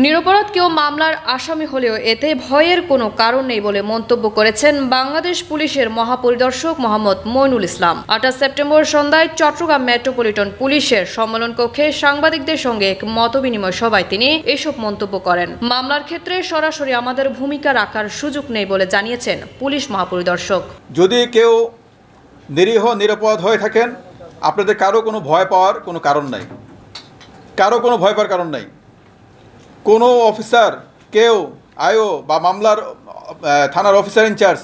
নিরপরাধ কেউ মামলার আসামি হলেও এতে ভয়ের কোনো কারণ নেই বলে মন্তব্য করেছেন বাংলাদেশ পুলিশের মহাপরিদর্শক মোহাম্মদ মইনুল ইসলাম। 28 সেপ্টেম্বর সন্ধ্যায় চট্টগ্রাম মেট্রোপলিটন পুলিশের সম্মেলন কক্ষে সাংবাদিকদের সঙ্গে এক মতবিনিময় সভায় তিনি এসব মন্তব্য করেন। মামলার ক্ষেত্রে সরাসরি আমাদের ভূমিকা রাখার সুযোগ নেই বলে জানিয়েছেন পুলিশ মহাপরিদর্শক। যদি কেউ নিরীহ নিরপরাধ হয়ে থাকেন, আপনাদের কারো কোনো ভয় পাওয়ার কোনো কারণ নাই, কোনো অফিসার কেউ আইও বা মামলার থানার অফিসার ইনচার্জ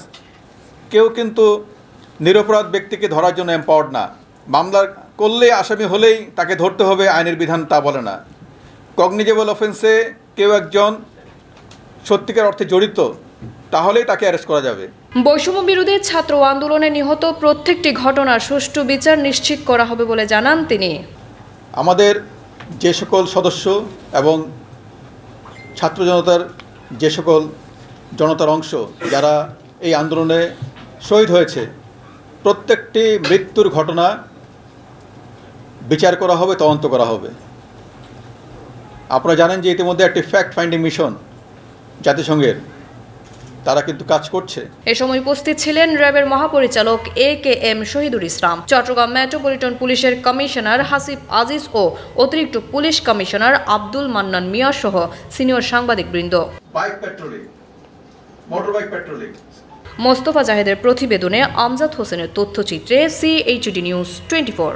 কেউ কিন্তু নিরপরাধ ব্যক্তিকে ধরার জন্য এম্পাওয়ার্ড না। মামলা করলে আসামি হলেই তাকে ধরতে হবে, আইনের বিধান তা বলে না। কগনিজেবল অফেন্সে কেউ একজন সত্যিকার অর্থে জড়িত তাহলেই তাকে অ্যারেস্ট করা যাবে। বৈষম্য বিরোধী ছাত্র আন্দোলনে নিহত প্রত্যেকটি ঘটনার সুষ্ঠু বিচার নিশ্চিত করা হবে বলে জানান তিনি। আমাদের যে সকল সদস্য এবং ছাত্র জনতার যে সকল জনতার অংশ যারা এই আন্দোলনে শহীদ হয়েছে, প্রত্যেকটি মৃত্যুর ঘটনা বিচার করা হবে, তদন্ত করা হবে। আপনারা জানেন যে ইতিমধ্যে একটি ফ্যাক্ট ফাইন্ডিং মিশন জাতিসংঘের তারা কিন্তু কাজ করছে। এ সময় উপস্থিত ছিলেন র্যাবের মহাপরিচালক AKM শহীদুল ইসলাম, চট্টগ্রাম মেট্রোপলিটন পুলিশের কমিশনার হাসিব আজিজ ও অতিরিক্ত পুলিশ কমিশনার আব্দুল মান্নান মিয়া সহ সিনিয়র সাংবাদিকবৃন্দ। মোস্তফা জাহেদের প্রতিবেদনে আমজাদ হোসেনের তথ্যচিত্রে CHD নিউজ 24।